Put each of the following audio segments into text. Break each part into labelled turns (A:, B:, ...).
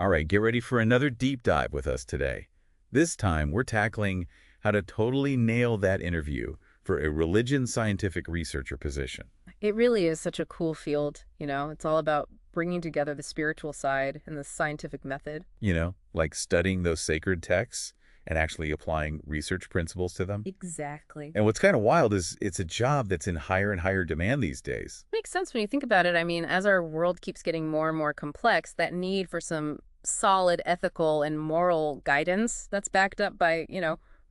A: All right, get ready for another deep dive with us today. This time, we're tackling how to totally nail that interview for a religion scientific researcher position.
B: It really is such a cool field, It's all about bringing together the spiritual side and the scientific method.
A: Like studying those sacred texts and actually applying research principles to them.
B: Exactly.
A: And what's kind of wild is it's a job that's in higher and higher demand these days.
B: Makes sense when you think about it. I mean, as our world keeps getting more and more complex, that need for some solid ethical and moral guidance that's backed up by,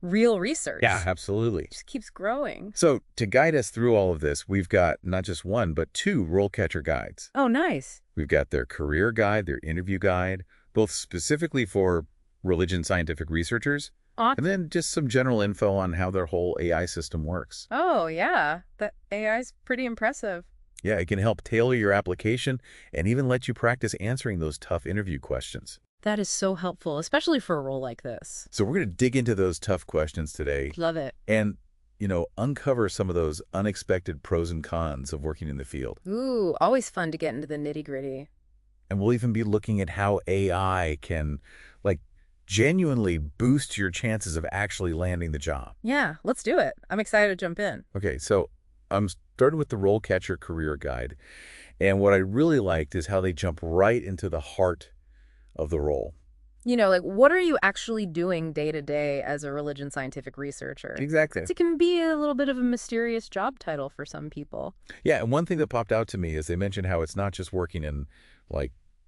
B: real research
A: Yeah, absolutely.
B: just keeps growing.
A: So to guide us through all of this, we've got not just one, but two RoleCatcher guides.
B: Oh, nice.
A: We've got their career guide, their interview guide, both specifically for religion scientific researchers, and then just some general info on how their whole AI system works.
B: Oh, yeah. That AI's pretty impressive.
A: Yeah, it can help tailor your application and even let you practice answering those tough interview questions.
B: That is so helpful, especially for a role like this.
A: So we're going to dig into those tough questions today
B: Love it.
A: and, uncover some of those unexpected pros and cons of working in the field.
B: Ooh, always fun to get into the nitty-gritty.
A: And we'll even be looking at how AI can, genuinely boost your chances of actually landing the job.
B: Yeah, let's do it. I'm excited to jump in.
A: Okay, so I'm starting with the RoleCatcher Career Guide. And what I really liked is how they jump right into the heart of the role.
B: What are you actually doing day to day as a religion scientific researcher?
A: Exactly.
B: It can be a little bit of a mysterious job title for some people.
A: Yeah, and one thing that popped out to me is they mentioned how it's not just working in,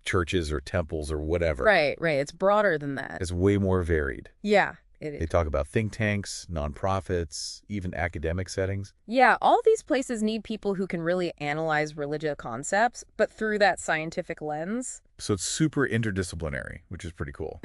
A: churches or temples or whatever.
B: Right. It's broader than that.
A: It's way more varied.
B: Yeah, it
A: They
B: is.
A: talk about think tanks, nonprofits, even academic settings.
B: Yeah, all these places need people who can really analyze religious concepts, but through that scientific lens.
A: So it's super interdisciplinary, which is pretty cool.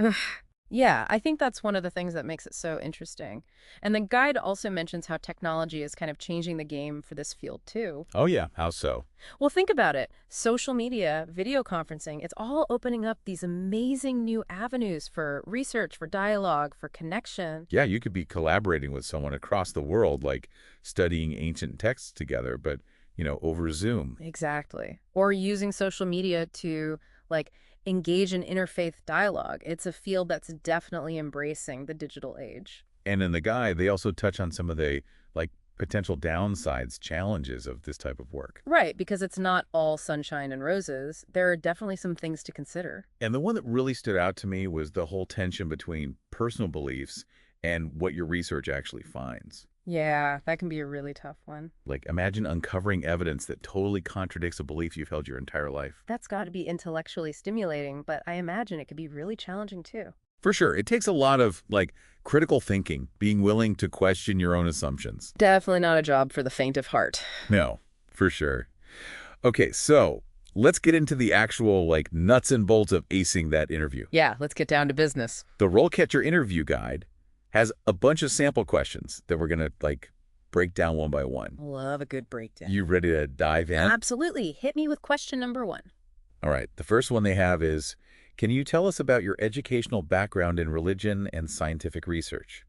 B: Yeah, I think that's one of the things that makes it so interesting. And the guide also mentions how technology is kind of changing the game for this field, too.
A: Oh yeah, how so?
B: Well, think about it. Social media, video conferencing, it's all opening up these amazing new avenues for research, for dialogue, for connection.
A: Yeah, you could be collaborating with someone across the world, studying ancient texts together, but, over Zoom.
B: Exactly. Or using social media to, engage in interfaith dialogue. It's a field that's definitely embracing the digital age.
A: And in the guide, they also touch on some of the, potential downsides, challenges of this type of work.
B: Right, because it's not all sunshine and roses. There are definitely some things to consider.
A: And the one that really stood out to me was the whole tension between personal beliefs and what your research actually finds.
B: Yeah, that can be a really tough one.
A: Imagine uncovering evidence that totally contradicts a belief you've held your entire life.
B: That's got to be intellectually stimulating, but I imagine it could be really challenging too.
A: For sure, it takes a lot of, critical thinking, being willing to question your own assumptions.
B: Definitely not a job for the faint of heart.
A: No, for sure. Okay, so let's get into the actual, nuts and bolts of acing that interview.
B: Yeah, let's get down to business.
A: The RoleCatcher Interview Guide has a bunch of sample questions that we're going to, break down one by one.
B: Love a good breakdown.
A: You ready to dive in?
B: Absolutely. Hit me with question number 1.
A: All right, the first one they have is, can you tell us about your educational background in religion and scientific research?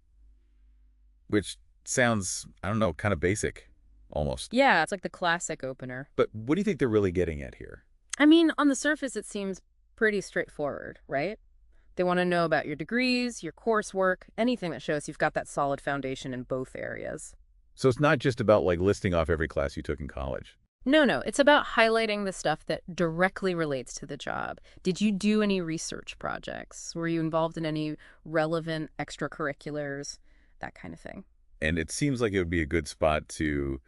A: Which sounds, I don't know, kind of basic, almost.
B: Yeah, it's like the classic opener.
A: But what do you think they're really getting at here?
B: I mean, on the surface, it seems pretty straightforward, right? They want to know about your degrees, your coursework, anything that shows you've got that solid foundation in both areas.
A: So it's not just about, listing off every class you took in college.
B: No, it's about highlighting the stuff that directly relates to the job. Did you do any research projects? Were you involved in any relevant extracurriculars? That kind of thing.
A: And it seems like it would be a good spot to,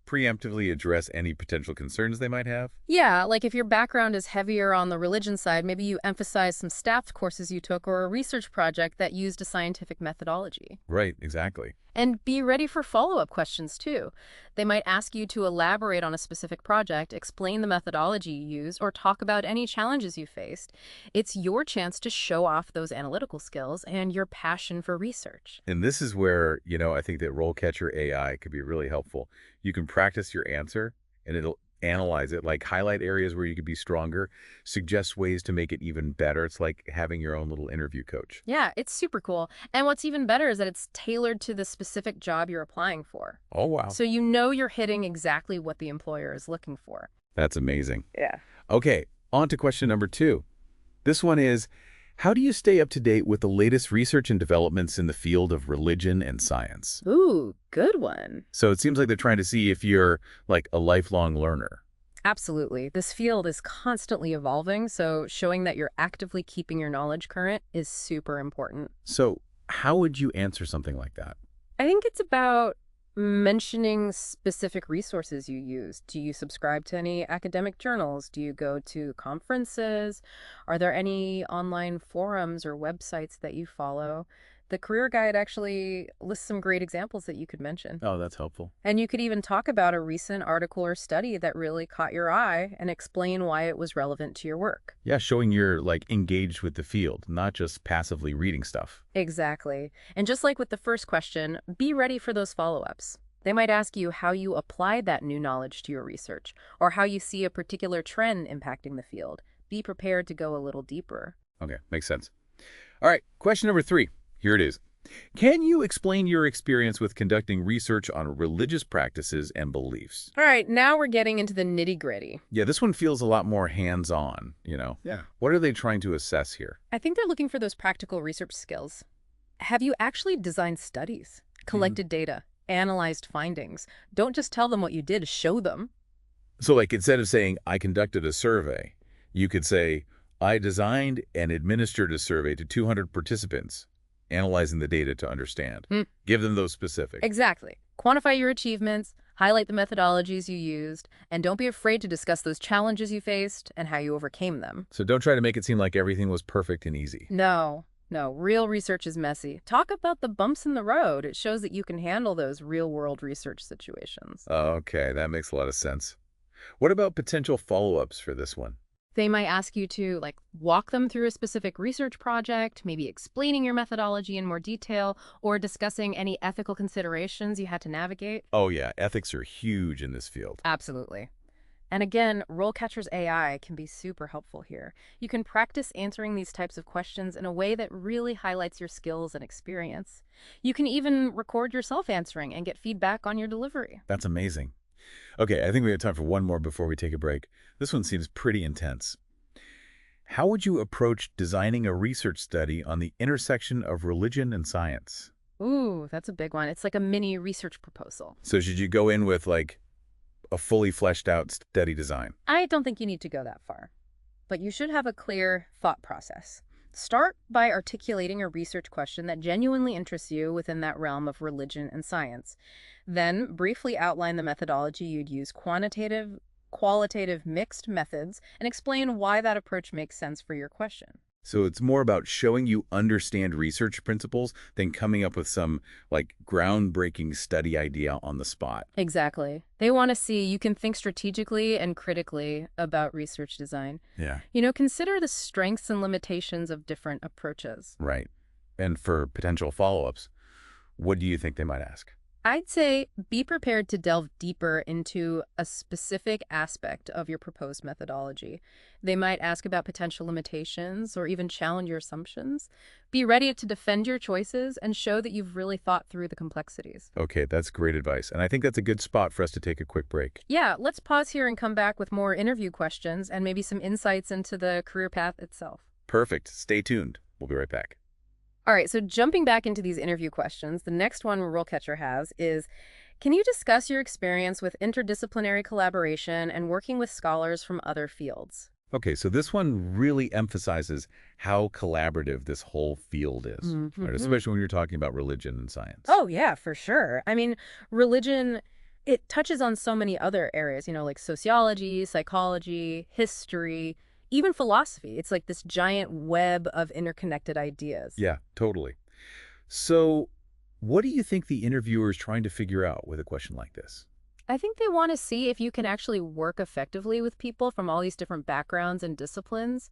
A: preemptively address any potential concerns they might have.
B: Yeah, like if your background is heavier on the religion side, maybe you emphasize some staffed courses you took or a research project that used a scientific methodology.
A: Right, exactly.
B: And be ready for follow-up questions, too. They might ask you to elaborate on a specific project, explain the methodology you used, or talk about any challenges you faced. It's your chance to show off those analytical skills and your passion for research.
A: And this is where, I think that RoleCatcher AI could be really helpful. You can practice your answer, and it'll analyze it, highlight areas where you could be stronger, suggest ways to make it even better. It's like having your own little interview coach.
B: Yeah, it's super cool. And what's even better is that it's tailored to the specific job you're applying for.
A: Oh, wow.
B: So you know you're hitting exactly what the employer is looking for.
A: That's amazing.
B: Yeah.
A: Okay, on to question number 2. This one is, how do you stay up to date with the latest research and developments in the field of religion and science?
B: Ooh, good one.
A: So it seems like they're trying to see if you're like a lifelong learner.
B: Absolutely. This field is constantly evolving, so showing that you're actively keeping your knowledge current is super important.
A: So how would you answer something like that?
B: I think it's about mentioning specific resources you use. Do you subscribe to any academic journals? Do you go to conferences? Are there any online forums or websites that you follow? The career guide actually lists some great examples that you could mention.
A: Oh, that's helpful.
B: And you could even talk about a recent article or study that really caught your eye and explain why it was relevant to your work.
A: Yeah, showing you're like engaged with the field, not just passively reading stuff.
B: Exactly. And just like with the first question, be ready for those follow-ups. They might ask you how you applied that new knowledge to your research, or how you see a particular trend impacting the field. Be prepared to go a little deeper.
A: Okay, makes sense. All right, question number 3. Here it is. Can you explain your experience with conducting research on religious practices and beliefs?
B: All right, now we're getting into the nitty-gritty.
A: Yeah, this one feels a lot more hands-on, Yeah. What are they trying to assess here?
B: I think they're looking for those practical research skills. Have you actually designed studies, collected data, analyzed findings? Don't just tell them what you did, show them.
A: So like instead of saying, I conducted a survey, you could say, I designed and administered a survey to 200 participants, analyzing the data to understand. Give them those specifics.
B: Exactly. Quantify your achievements, highlight the methodologies you used, and don't be afraid to discuss those challenges you faced and how you overcame them.
A: So don't try to make it seem like everything was perfect and easy.
B: No, real research is messy. Talk about the bumps in the road. It shows that you can handle those real-world research situations.
A: Okay, that makes a lot of sense. What about potential follow-ups for this one?
B: They might ask you to walk them through a specific research project, maybe explaining your methodology in more detail, or discussing any ethical considerations you had to navigate.
A: Oh yeah, ethics are huge in this field.
B: Absolutely. And again, RoleCatcher's AI can be super helpful here. You can practice answering these types of questions in a way that really highlights your skills and experience. You can even record yourself answering and get feedback on your delivery.
A: That's amazing. Okay, I think we have time for one more before we take a break. This one seems pretty intense. How would you approach designing a research study on the intersection of religion and science?
B: Ooh, that's a big one. It's like a mini research proposal.
A: So should you go in with like a fully fleshed out study design?
B: I don't think you need to go that far, but you should have a clear thought process. Start by articulating a research question that genuinely interests you within that realm of religion and science. Then briefly outline the methodology you'd use, quantitative, qualitative, mixed methods, and explain why that approach makes sense for your question.
A: So it's more about showing you understand research principles than coming up with some like groundbreaking study idea on the spot.
B: Exactly. They want to see you can think strategically and critically about research design.
A: Yeah.
B: Consider the strengths and limitations of different approaches.
A: Right. And for potential follow-ups, what do you think they might ask?
B: I'd say be prepared to delve deeper into a specific aspect of your proposed methodology. They might ask about potential limitations or even challenge your assumptions. Be ready to defend your choices and show that you've really thought through the complexities.
A: Okay, that's great advice. And I think that's a good spot for us to take a quick break.
B: Yeah, let's pause here and come back with more interview questions and maybe some insights into the career path itself.
A: Perfect. Stay tuned. We'll be right back.
B: All right, so jumping back into these interview questions, the next one RoleCatcher has is, can you discuss your experience with interdisciplinary collaboration and working with scholars from other fields?
A: Okay, so this one really emphasizes how collaborative this whole field is, right? Especially when you're talking about religion and science.
B: Oh, yeah, for sure. I mean, religion, it touches on so many other areas, like sociology, psychology, history, even philosophy. It's like this giant web of interconnected ideas.
A: Yeah, totally. So what do you think the interviewer is trying to figure out with a question like this?
B: I think they want to see if you can actually work effectively with people from all these different backgrounds and disciplines.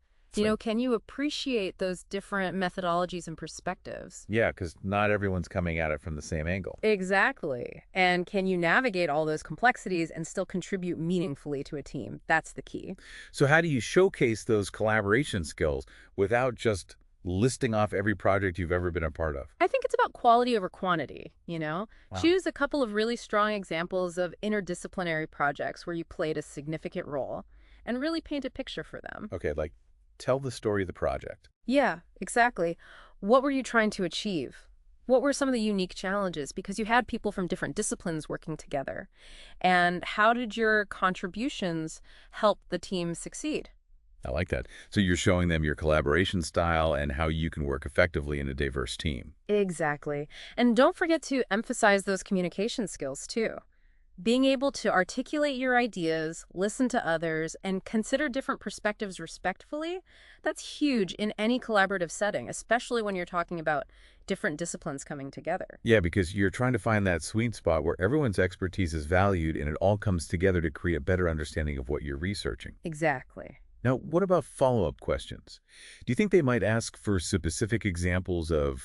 B: Can you appreciate those different methodologies and perspectives?
A: Yeah, because not everyone's coming at it from the same angle.
B: Exactly. And can you navigate all those complexities and still contribute meaningfully to a team? That's the key.
A: So how do you showcase those collaboration skills without just listing off every project you've ever been a part of?
B: I think it's about quality over quantity,
A: Wow.
B: Choose a couple of really strong examples of interdisciplinary projects where you played a significant role and really paint a picture for them.
A: Okay, like tell the story of the project.
B: Yeah, exactly. What were you trying to achieve? What were some of the unique challenges? Because you had people from different disciplines working together. And how did your contributions help the team succeed?
A: I like that. So you're showing them your collaboration style and how you can work effectively in a diverse team.
B: Exactly. And don't forget to emphasize those communication skills too. Being able to articulate your ideas, listen to others, and consider different perspectives respectfully, that's huge in any collaborative setting, especially when you're talking about different disciplines coming together.
A: Yeah, because you're trying to find that sweet spot where everyone's expertise is valued and it all comes together to create a better understanding of what you're researching.
B: Exactly.
A: Now, what about follow-up questions? Do you think they might ask for specific examples of,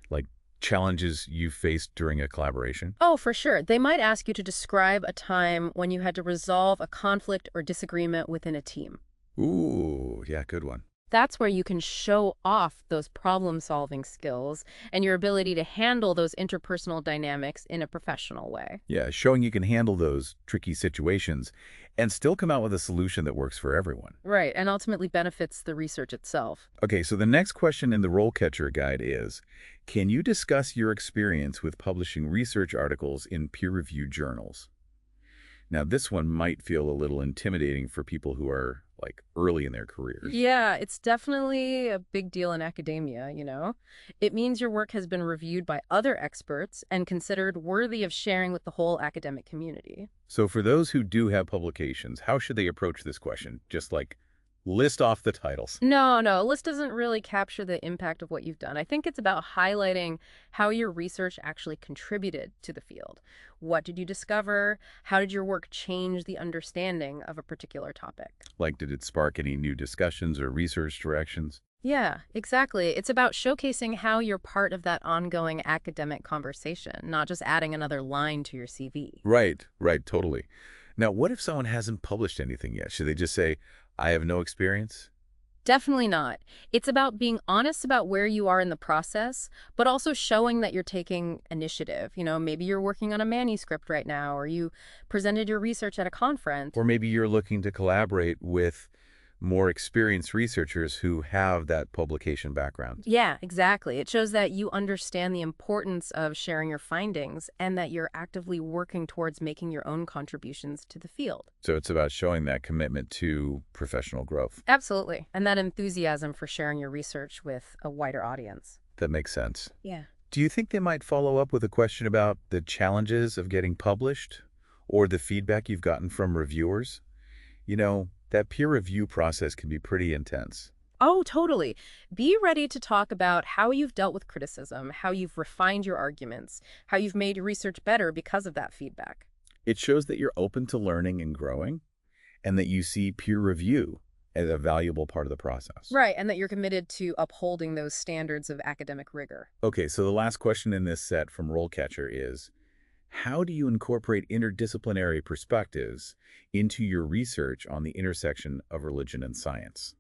A: like, challenges you faced during a collaboration?
B: Oh, for sure. They might ask you to describe a time when you had to resolve a conflict or disagreement within a team.
A: Ooh, yeah, good one.
B: That's where you can show off those problem-solving skills and your ability to handle those interpersonal dynamics in a professional way.
A: Yeah, showing you can handle those tricky situations and still come out with a solution that works for everyone.
B: Right, and ultimately benefits the research itself.
A: Okay, so the next question in the RoleCatcher guide is, can you discuss your experience with publishing research articles in peer-reviewed journals? Now, this one might feel a little intimidating for people who are, like, early in their careers.
B: Yeah, it's definitely a big deal in academia. It means your work has been reviewed by other experts and considered worthy of sharing with the whole academic community.
A: So for those who do have publications, how should they approach this question? Just, like, list off the titles.
B: No, no, a list doesn't really capture the impact of what you've done. I think it's about highlighting how your research actually contributed to the field. What did you discover? How did your work change the understanding of a particular topic?
A: Like, did it spark any new discussions or research directions?
B: Yeah, exactly. It's about showcasing how you're part of that ongoing academic conversation, not just adding another line to your CV.
A: Right, right, totally. Now, what if someone hasn't published anything yet? Should they just say, I have no experience?
B: Definitely not. It's about being honest about where you are in the process, but also showing that you're taking initiative. Maybe you're working on a manuscript right now, or you presented your research at a conference.
A: Or maybe you're looking to collaborate with more experienced researchers who have that publication background.
B: Yeah, exactly. It shows that you understand the importance of sharing your findings and that you're actively working towards making your own contributions to the field.
A: So it's about showing that commitment to professional growth.
B: Absolutely. And that enthusiasm for sharing your research with a wider audience.
A: That makes sense.
B: Yeah.
A: Do you think they might follow up with a question about the challenges of getting published or the feedback you've gotten from reviewers? That peer review process can be pretty intense.
B: Oh, totally. Be ready to talk about how you've dealt with criticism, how you've refined your arguments, how you've made your research better because of that feedback.
A: It shows that you're open to learning and growing and that you see peer review as a valuable part of the process.
B: Right, and that you're committed to upholding those standards of academic rigor.
A: Okay, so the last question in this set from RoleCatcher is, how do you incorporate interdisciplinary perspectives into your research on the intersection of religion and science?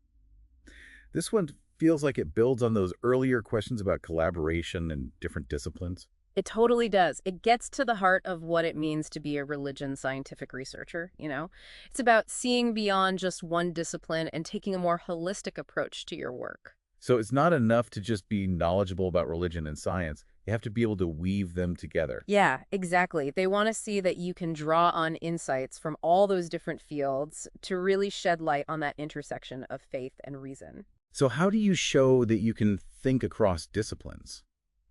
A: This one feels like it builds on those earlier questions about collaboration and different disciplines.
B: It totally does. It gets to the heart of what it means to be a religion scientific researcher. It's about seeing beyond just one discipline and taking a more holistic approach to your work.
A: So it's not enough to just be knowledgeable about religion and science. You have to be able to weave them together.
B: Yeah, exactly. They want to see that you can draw on insights from all those different fields to really shed light on that intersection of faith and reason.
A: So how do you show that you can think across disciplines?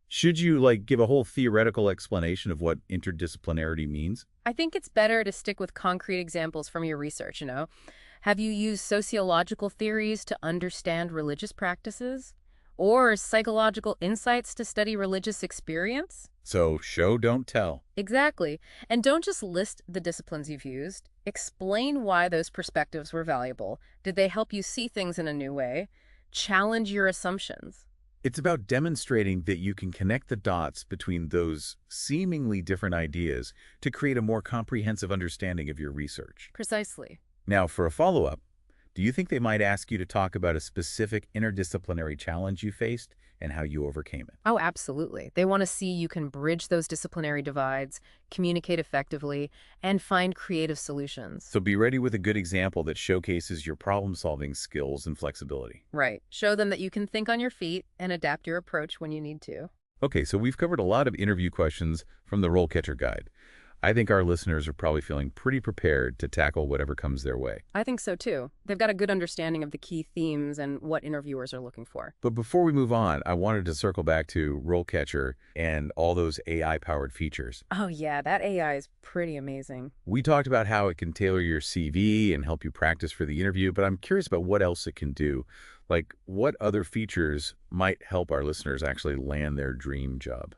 A: Should you, give a whole theoretical explanation of what interdisciplinarity means?
B: I think it's better to stick with concrete examples from your research. Have you used sociological theories to understand religious practices? Or psychological insights to study religious experience?
A: So show, don't tell.
B: Exactly. And don't just list the disciplines you've used. Explain why those perspectives were valuable. Did they help you see things in a new way? Challenge your assumptions.
A: It's about demonstrating that you can connect the dots between those seemingly different ideas to create a more comprehensive understanding of your research.
B: Precisely.
A: Now, for a follow-up, Do you think they might ask you to talk about a specific interdisciplinary challenge you faced and how you overcame it?
B: Oh, absolutely. They want to see you can bridge those disciplinary divides, communicate effectively, and find creative solutions.
A: So be ready with a good example that showcases your problem-solving skills and flexibility.
B: Right. Show them that you can think on your feet and adapt your approach when you need to.
A: Okay, so we've covered a lot of interview questions from the RoleCatcher Guide. I think our listeners are probably feeling pretty prepared to tackle whatever comes their way.
B: I think so too. They've got a good understanding of the key themes and what interviewers are looking for.
A: But before we move on, I wanted to circle back to RoleCatcher and all those AI-powered features.
B: Oh, yeah, that AI is pretty amazing.
A: We talked about how it can tailor your CV and help you practice for the interview, but I'm curious about what else it can do. Like, what other features might help our listeners actually land their dream job?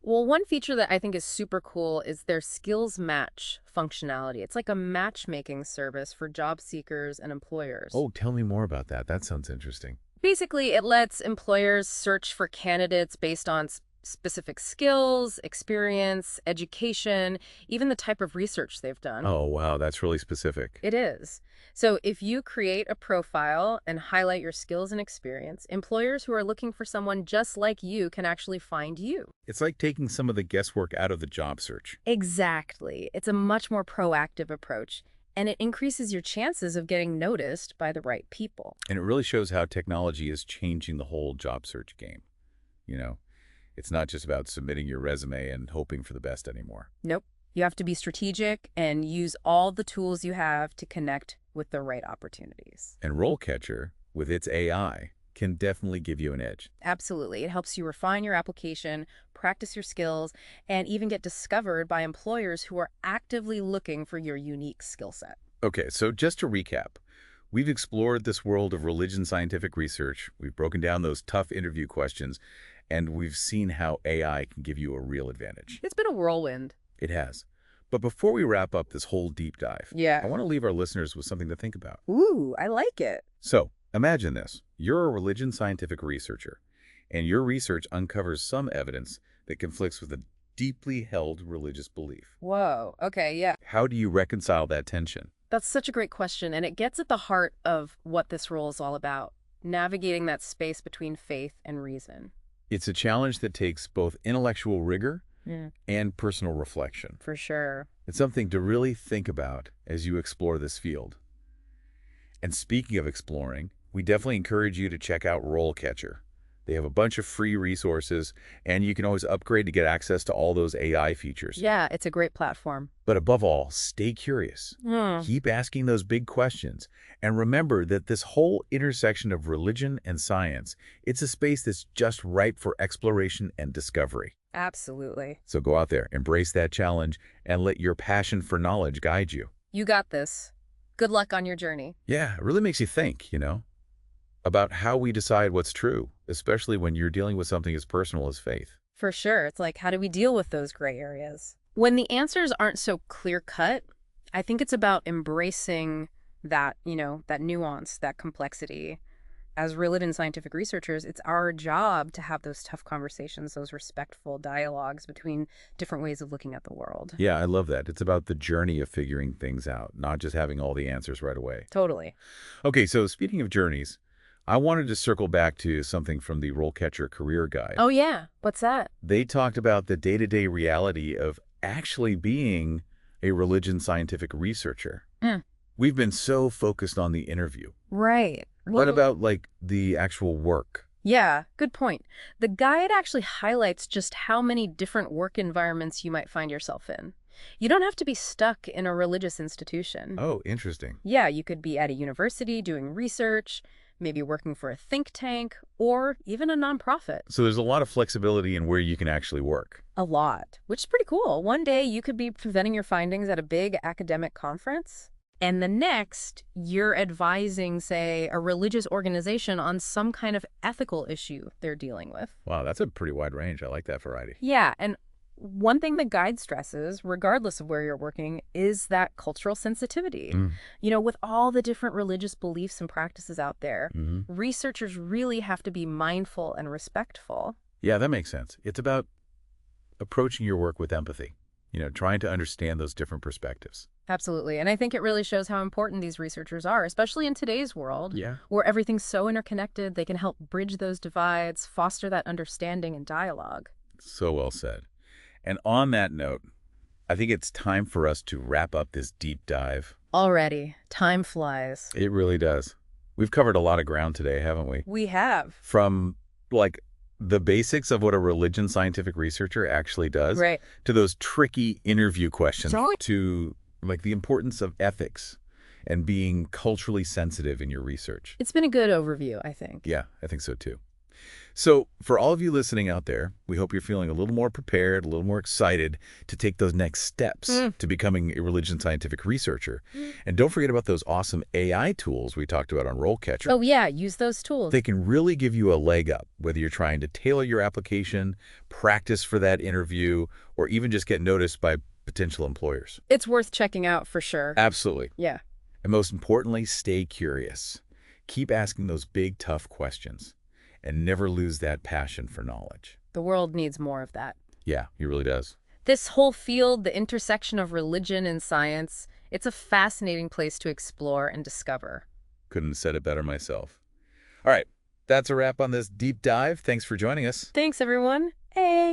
B: Well, one feature that I think is super cool is their skills match functionality. It's like a matchmaking service for job seekers and employers.
A: Oh, tell me more about that. That sounds interesting.
B: Basically, it lets employers search for candidates based on specific skills, experience, education, even the type of research they've done.
A: Oh, wow, that's really specific.
B: It is. So if you create a profile and highlight your skills and experience, employers who are looking for someone just like you can actually find you.
A: It's like taking some of the guesswork out of the job search.
B: Exactly. It's a much more proactive approach, and it increases your chances of getting noticed by the right people.
A: And it really shows how technology is changing the whole job search game. You know, it's not just about submitting your resume and hoping for the best anymore.
B: Nope. You have to be strategic and use all the tools you have to connect with the right opportunities.
A: And RoleCatcher, with its AI, can definitely give you an edge.
B: Absolutely. It helps you refine your application, practice your skills, and even get discovered by employers who are actively looking for your unique skill set.
A: Okay, so just to recap, we've explored this world of religion scientific research, we've broken down those tough interview questions, and we've seen how AI can give you a real advantage.
B: It's been a whirlwind.
A: It has. But before we wrap up this whole deep dive,
B: Yeah.
A: I want to leave our listeners with something to think about.
B: Ooh, I like it.
A: So, imagine this. You're a religion scientific researcher, and your research uncovers some evidence that conflicts with a deeply held religious belief.
B: Whoa. Okay, yeah.
A: How do you reconcile that tension?
B: That's such a great question, and it gets at the heart of what this role is all about, navigating that space between faith and reason.
A: It's a challenge that takes both intellectual rigor
B: Yeah.
A: and personal reflection.
B: For sure.
A: It's something to really think about as you explore this field. And speaking of exploring, we definitely encourage you to check out RoleCatcher. They have a bunch of free resources, and you can always upgrade to get access to all those AI features.
B: Yeah, it's a great platform.
A: But above all, stay curious.
B: Hmm.
A: Keep asking those big questions. And remember that this whole intersection of religion and science, it's a space that's just ripe for exploration and discovery.
B: Absolutely.
A: So go out there, embrace that challenge, and let your passion for knowledge guide you.
B: You got this. Good luck on your journey.
A: Yeah, it really makes you think, about how we decide what's true, especially when you're dealing with something as personal as faith.
B: For sure. It's like, how do we deal with those gray areas? When the answers aren't so clear-cut, I think it's about embracing that, that nuance, that complexity. As religion scientific researchers, it's our job to have those tough conversations, those respectful dialogues between different ways of looking at the world.
A: Yeah, I love that. It's about the journey of figuring things out, not just having all the answers right away.
B: Totally.
A: Okay, so speaking of journeys, I wanted to circle back to something from the RoleCatcher Career Guide.
B: Oh, yeah. What's that?
A: They talked about the day-to-day reality of actually being a religion scientific researcher.
B: Mm.
A: We've been so focused on the interview.
B: Right.
A: What about, the actual work?
B: Yeah, good point. The guide actually highlights just how many different work environments you might find yourself in. You don't have to be stuck in a religious institution.
A: Oh, interesting.
B: Yeah, you could be at a university doing research, maybe working for a think tank, or even a nonprofit.
A: So there's a lot of flexibility in where you can actually work.
B: A lot, which is pretty cool. One day you could be presenting your findings at a big academic conference, and the next you're advising, say, a religious organization on some kind of ethical issue they're dealing with.
A: Wow, that's a pretty wide range. I like that variety.
B: Yeah, and one thing the guide stresses, regardless of where you're working, is that cultural sensitivity. With all the different religious beliefs and practices out there, researchers really have to be mindful and respectful.
A: Yeah, that makes sense. It's about approaching your work with empathy. trying to understand those different perspectives.
B: Absolutely. And I think it really shows how important these researchers are, especially in today's world,
A: Yeah.
B: where everything's so interconnected. They can help bridge those divides, foster that understanding and dialogue.
A: So well said. And on that note, I think it's time for us to wrap up this deep dive.
B: Already, time flies.
A: It really does. We've covered a lot of ground today, haven't we?
B: We have.
A: From, like, the basics of what a religion scientific researcher actually does,
B: Right.
A: to those tricky interview questions,
B: So-
A: to, like, the importance of ethics and being culturally sensitive in your research.
B: It's been a good overview, I think.
A: Yeah, I think so too. So for all of you listening out there, we hope you're feeling a little more prepared, a little more excited to take those next steps to becoming a religion scientific researcher. And don't forget about those awesome AI tools we talked about on RoleCatcher.
B: Oh, yeah, use those tools.
A: They can really give you a leg up, whether you're trying to tailor your application, practice for that interview, or even just get noticed by potential employers.
B: It's worth checking out for sure.
A: Absolutely.
B: Yeah.
A: And most importantly, stay curious. Keep asking those big, tough questions and never lose that passion for knowledge.
B: The world needs more of that.
A: Yeah, he really does.
B: This whole field, the intersection of religion and science, it's a fascinating place to explore and discover.
A: Couldn't have said it better myself. All right, that's a wrap on this deep dive. Thanks for joining us.
B: Thanks, everyone. Hey.